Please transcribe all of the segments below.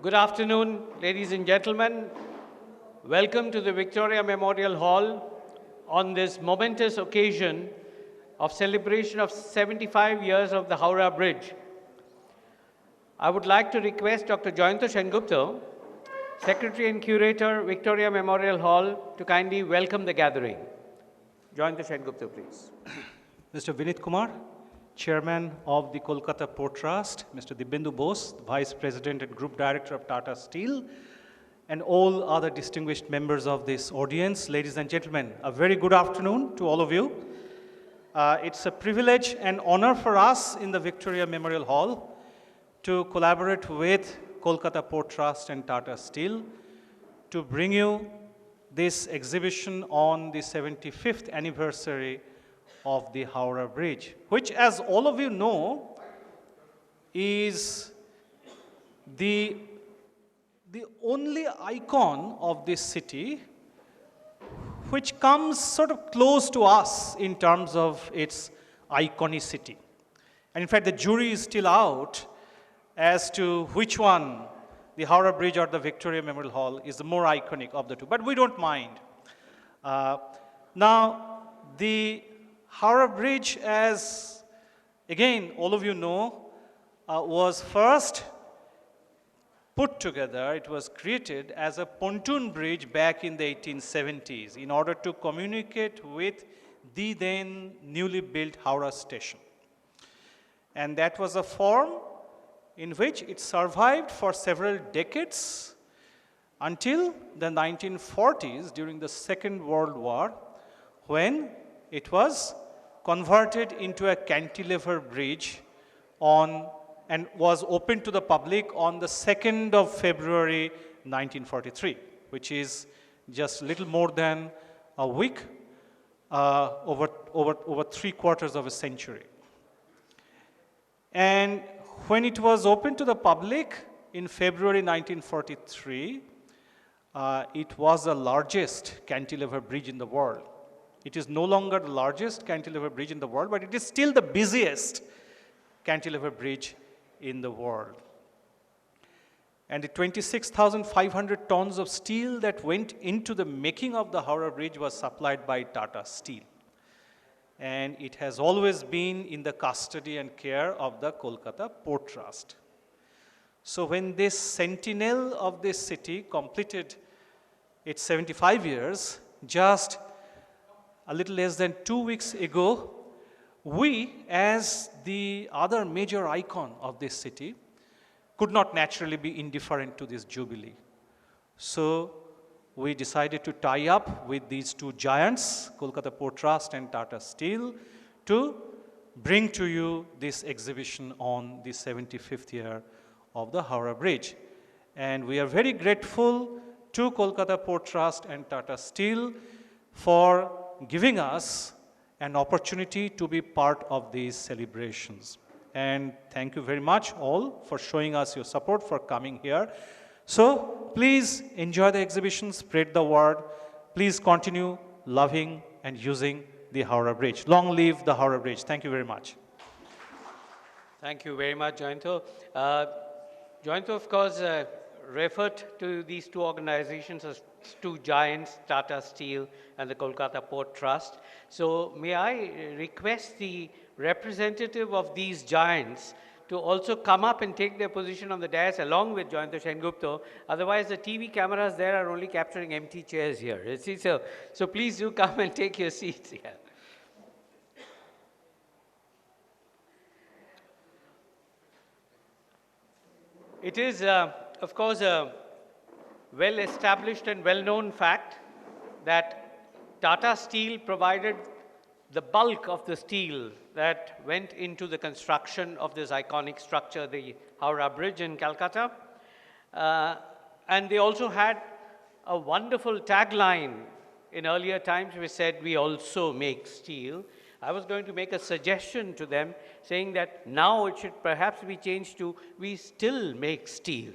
Good afternoon, ladies and gentlemen. Welcome to the Victoria Memorial Hall on this momentous occasion of celebration of 75 years of the Howrah Bridge. I would like to request Dr. Jayanta Sengupta, Secretary and Curator, Victoria Memorial Hall, to kindly welcome the gathering. Jayanta Sengupta, please. Mr. Vinit Kumar, Chairman of the Kolkata Port Trust, Mr. Dibyendu Bose, Vice President and Group Director of Tata Steel, and all other distinguished members of this audience, ladies and gentlemen, a very good afternoon to all of you. It's a privilege and honor for us in the Victoria Memorial Hall to collaborate with Kolkata Port Trust and Tata Steel to bring you this exhibition on the 75th anniversary of the Howrah Bridge, which, as all of you know, is the only icon of this city which comes sort of close to us in terms of its iconicity. And in fact, the jury is still out as to which one, the Howrah Bridge or the Victoria Memorial Hall, is the more iconic of the two. But we don't mind. Now, the Howrah Bridge, as again all of you know, was first put together, it was created as a pontoon bridge back in the 1870s in order to communicate with the then newly built Howrah station. And that was a form in which it survived for several decades until the 1940s during the Second World War, when it was converted into a cantilever bridge and was opened to the public on the 2nd of February 1943, which is just a little more than a week, over 3/4 of a century. And when it was opened to the public in February 1943, it was the largest cantilever bridge in the world. It is no longer the largest cantilever bridge in the world, but it is still the busiest cantilever bridge in the world. And the 26,500 tons of steel that went into the making of the Howrah Bridge was supplied by Tata Steel. And it has always been in the custody and care of the Kolkata Port Trust. So when this sentinel of this city completed its 75 years, just a little less than 2 weeks ago, we, as the other major icon of this city, could not naturally be indifferent to this jubilee. So we decided to tie up with these two giants, Kolkata Port Trust and Tata Steel, to bring to you this exhibition on the 75th year of the Howrah Bridge. And we are very grateful to Kolkata Port Trust and Tata Steel for giving us an opportunity to be part of these celebrations. And thank you very much all for showing us your support, for coming here. So please enjoy the exhibition, spread the word. Please continue loving and using the Howrah Bridge. Long live the Howrah Bridge. Thank you very much. Thank you very much, Jayanto. Jayanto, of course, referred to these two organizations as two giants, Tata Steel and the Kolkata Port Trust. So may I request the representative of these giants to also come up and take their position on the dais along with Jayanta Sengupta. Otherwise, the TV cameras there are only capturing empty chairs here. You see, so please do come and take your seats here. It is, of course, a well-established and well-known fact that Tata Steel provided the bulk of the steel that went into the construction of this iconic structure, the Howrah Bridge in Calcutta. And they also had a wonderful tagline in earlier times which said, "We also make steel." I was going to make a suggestion to them saying that now it should perhaps be changed to, "We still make steel."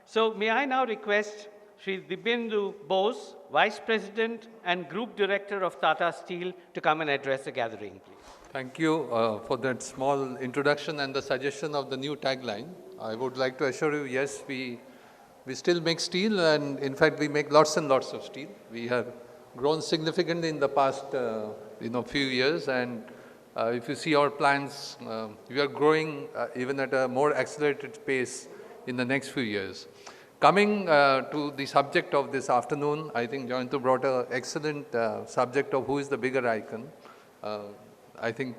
So may I now request Sri Dibyendu Bose, Vice President and Group Director of Tata Steel, to come and address the gathering, please. Thank you for that small introduction and the suggestion of the new tagline. I would like to assure you, yes, we still make steel, and in fact, we make lots and lots of steel. We have grown significantly in the past, few years, and if you see our plans, we are growing even at a more accelerated pace in the next few years. Coming to the subject of this afternoon, I think Jayantu brought an excellent subject of who is the bigger icon. I think,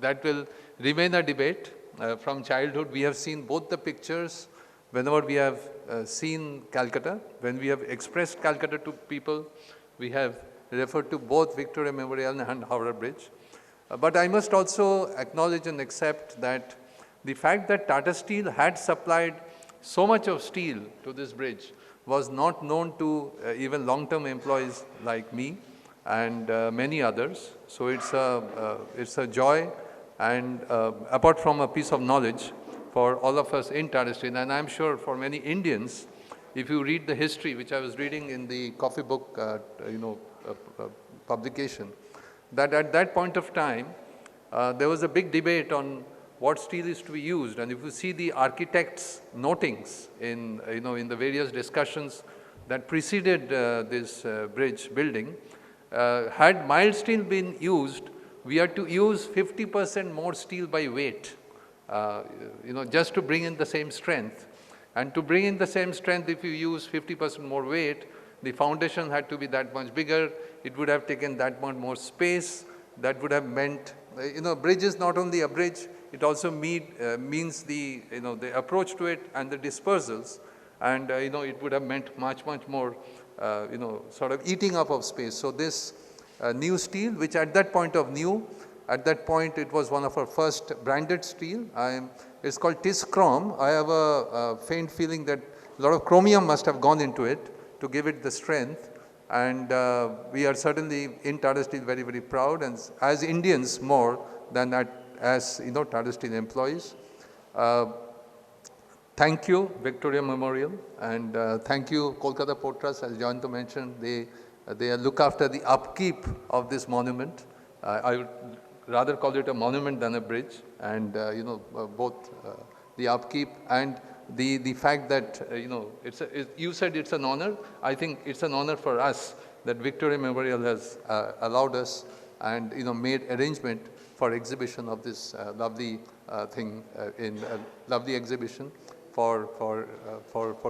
that will remain a debate. From childhood, we have seen both the pictures. Whenever we have seen Calcutta, when we have expressed Calcutta to people, we have referred to both Victoria Memorial and Howrah Bridge. But I must also acknowledge and accept that the fact that Tata Steel had supplied so much of steel to this bridge was not known to even long-term employees like me and many others. So it's a joy, and apart from a piece of knowledge for all of us in Tata Steel, and I'm sure for many Indians, if you read the history, which I was reading in the coffee book, publication, that at that point of time, there was a big debate on what steel is to be used. And if you see the architects' notings in the various discussions that preceded this bridge building, had mild steel been used, we had to use 50% more steel by weight, just to bring in the same strength. And to bring in the same strength, if you use 50% more weight, the foundation had to be that much bigger. It would have taken that much more space. That would have meant, bridge is not only a bridge, it also means the approach to it and the dispersals. And, it would have meant much, much more, sort of eating up of space. So this new steel, which at that point it was one of our first branded steel. It's called Tis Chrome. I have a faint feeling that a lot of chromium must have gone into it to give it the strength. And we are certainly in Tata Steel very, very proud, and as Indians more than as Tata Steel employees. Thank you, Victoria Memorial, and thank you, Kolkata Port Trust. As Jayantu mentioned, they look after the upkeep of this monument. I would rather call it a monument than a bridge, and both the upkeep and the fact that you said it's an honor. I think it's an honor for us that Victoria Memorial has allowed us and made arrangement for exhibition of this lovely thing in a lovely exhibition for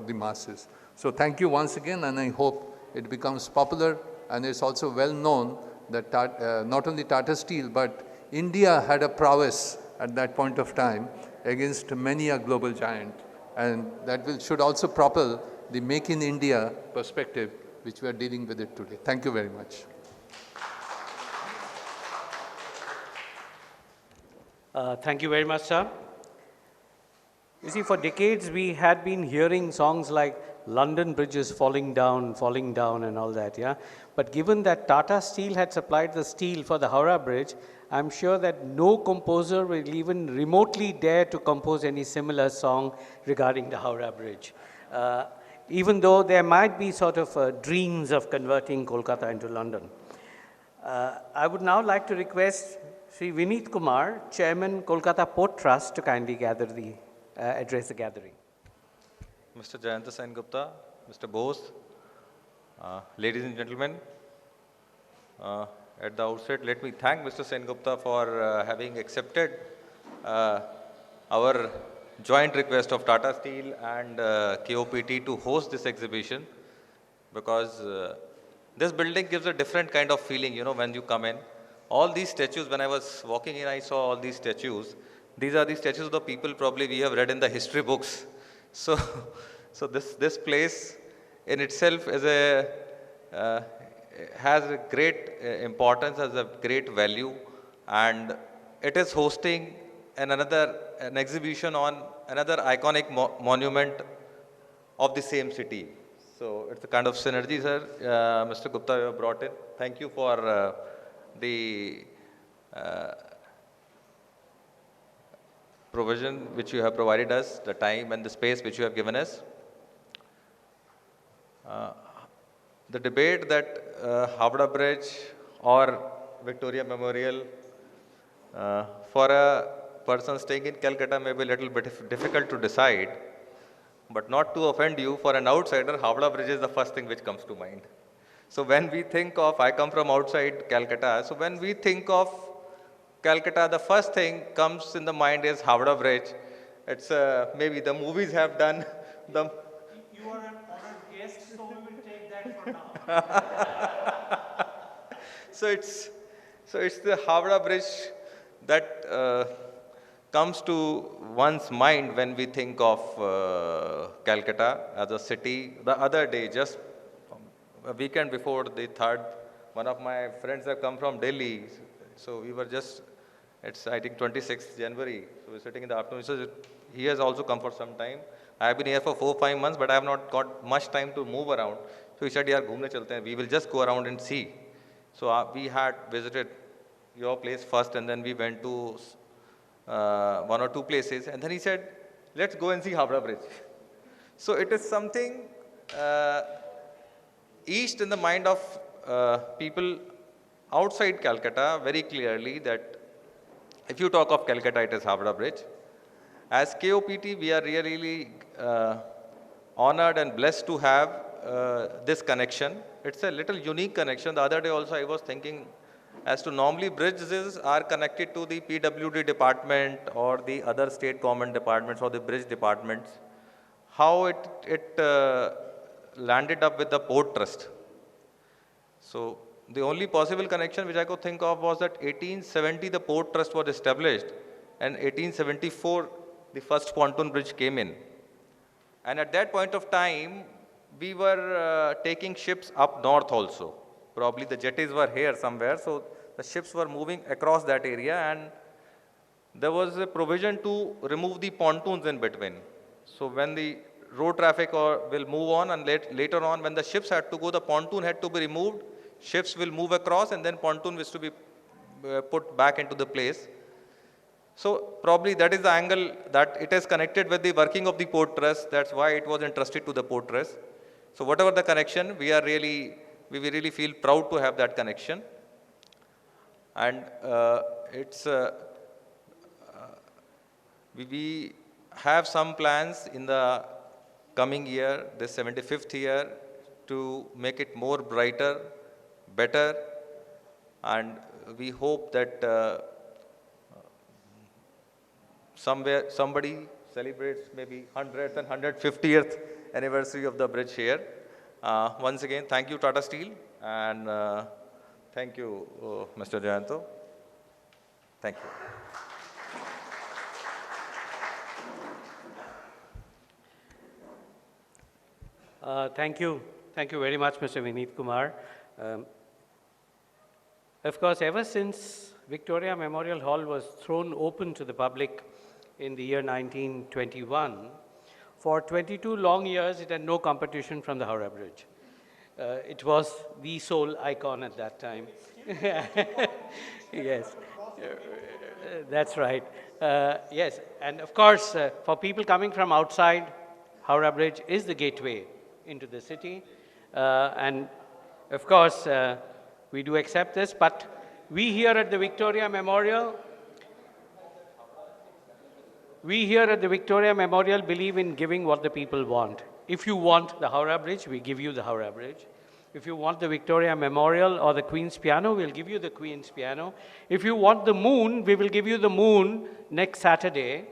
the masses. So thank you once again, and I hope it becomes popular, and it's also well known that not only Tata Steel but India had a prowess at that point of time against many a global giant, and that should also propel the Make in India perspective which we are dealing with it today. Thank you very much. Thank you very much, sir. You see, for decades we had been hearing songs like London Bridge is falling down, and all that, yeah? But given that Tata Steel had supplied the steel for the Howrah Bridge, I'm sure that no composer will even remotely dare to compose any similar song regarding the Howrah Bridge. Even though there might be sort of dreams of converting Kolkata into London. I would now like to request Sri Vineet Kumar, Chairman, Kolkata Port Trust, to kindly address the gathering. Mr. Jayanta Sen Gupta, Mr. Bose, ladies and gentlemen, at the outset, let me thank Mr. Sen Gupta for having accepted our joint request of Tata Steel and KOPT to host this exhibition, because this building gives a different kind of feeling, when you come in. All these statues, when I was walking in, I saw all these statues. These are the statues of the people probably we have read in the history books. So this place in itself is has a great importance, has a great value, and it is hosting an exhibition on another iconic monument of the same city. So it's a kind of synergy, sir. Mr. Gupta, you have brought in. Thank you for the provision which you have provided us, the time and the space which you have given us. Uh, the debate that Howrah Bridge or Victoria Memorial for a person staying in Calcutta may be a little bit difficult to decide, but not to offend you, for an outsider, Howrah Bridge is the first thing which comes to mind. So when we think of, I come from outside Calcutta, so when we think of Calcutta, the first thing comes in the mind is Howrah Bridge. It's maybe the movies have done the. You are an honored guest, so we will take that for now. So it's the Howrah Bridge that comes to one's mind when we think of Calcutta as a city. The other day, just a weekend before the third, one of my friends have come from Delhi. So we were just, it's I think 26th January. So we're sitting in the afternoon. So he has also come for some time. I have been here for 4-5 months, but I have not got much time to move around. So he said, "Yaar, ghumne chalte hain. We will just go around and see." So we had visited your place first, and then we went to one or two places, and then he said, "Let's go and see Howrah Bridge." So it is something east in the mind of people outside Calcutta very clearly that if you talk of Calcutta, it is Howrah Bridge. As KOPT, we are really honored and blessed to have this connection. It's a little unique connection. The other day also I was thinking as to normally bridges are connected to the PWD department or the other state government departments or the bridge departments. How it landed up with the port trust. So the only possible connection which I could think of was that 1870 the port trust was established, and 1874 the first pontoon bridge came in. And at that point of time, we were taking ships up north also. Probably the jetties were here somewhere, so the ships were moving across that area, and there was a provision to remove the pontoons in between. So when the road traffic will move on, and later on when the ships had to go, the pontoon had to be removed, ships will move across, and then pontoon was to be put back into the place. So probably that is the angle that it is connected with the working of the port trust. That's why it was entrusted to the port trust. So whatever the connection, we really feel proud to have that connection. And we have some plans in the coming year, this 75th year, to make it more brighter, better, and we hope that somebody celebrates maybe 100th and 150th anniversary of the bridge here. Once again, thank you, Tata Steel, and thank you, Mr. Jayanto. Thank you. Thank you. Thank you very much, Mr. Vineet Kumar. Of course, ever since Victoria Memorial Hall was thrown open to the public in the year 1921, for 22 long years it had no competition from the Howrah Bridge. It was the sole icon at that time. Yes, that's right. Yes, and of course, for people coming from outside, Howrah Bridge is the gateway into the city. And of course, we do accept this, but we here at the Victoria Memorial, believe in giving what the people want. If you want the Howrah Bridge, we give you the Howrah Bridge. If you want the Victoria Memorial or the Queen's Piano, we'll give you the Queen's Piano. If you want the moon, we will give you the moon next Saturday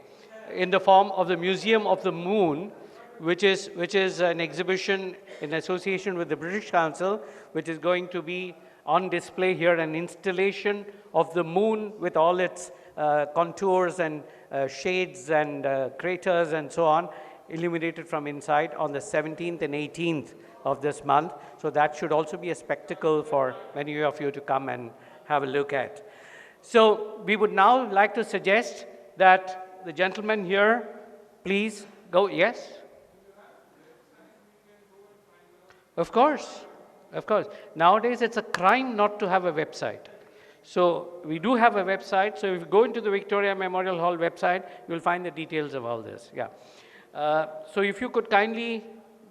in the form of the Museum of the Moon, which is an exhibition in association with the British Council, which is going to be on display here, an installation of the moon with all its contours and shades and craters and so on, illuminated from inside on the 17th and 18th of this month. So that should also be a spectacle for many of you to come and have a look at. So we would now like to suggest that the gentleman here, please go. Yes? Of course. Of course. Nowadays, it's a crime not to have a website. So we do have a website. So if you go into the Victoria Memorial Hall website, you'll find the details of all this. Yeah. So if you could kindly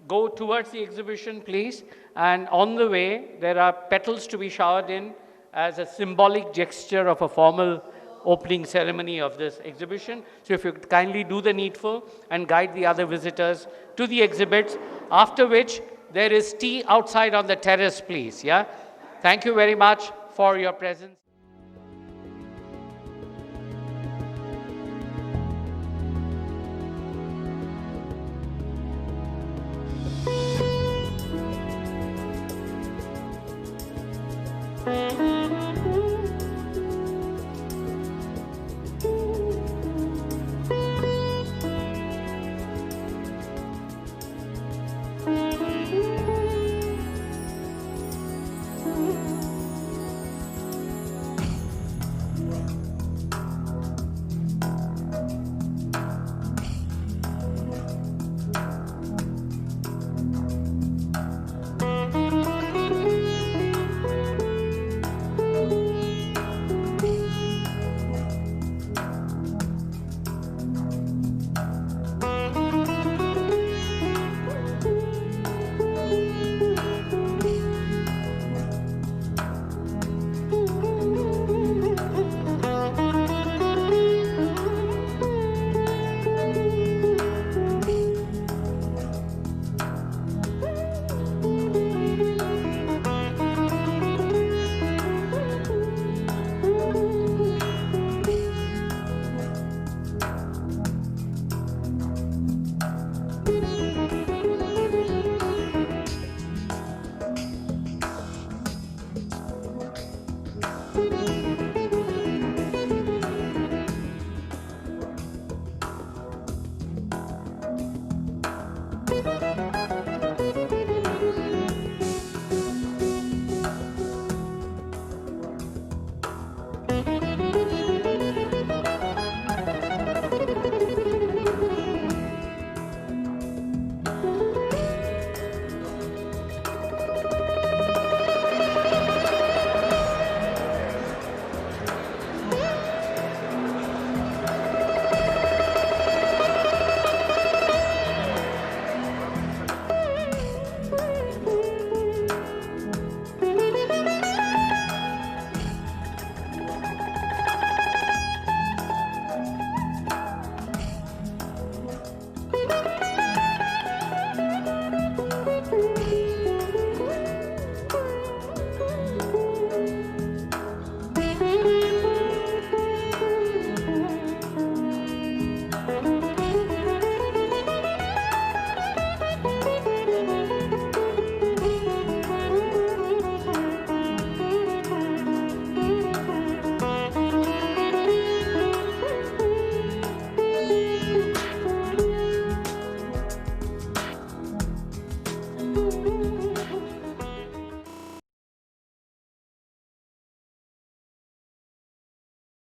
go towards the exhibition, please. And on the way, there are petals to be showered in as a symbolic gesture of a formal opening ceremony of this exhibition. So if you could kindly do the needful and guide the other visitors to the exhibits, after which there is tea outside on the terrace, please. Yeah. Thank you very much for your presence.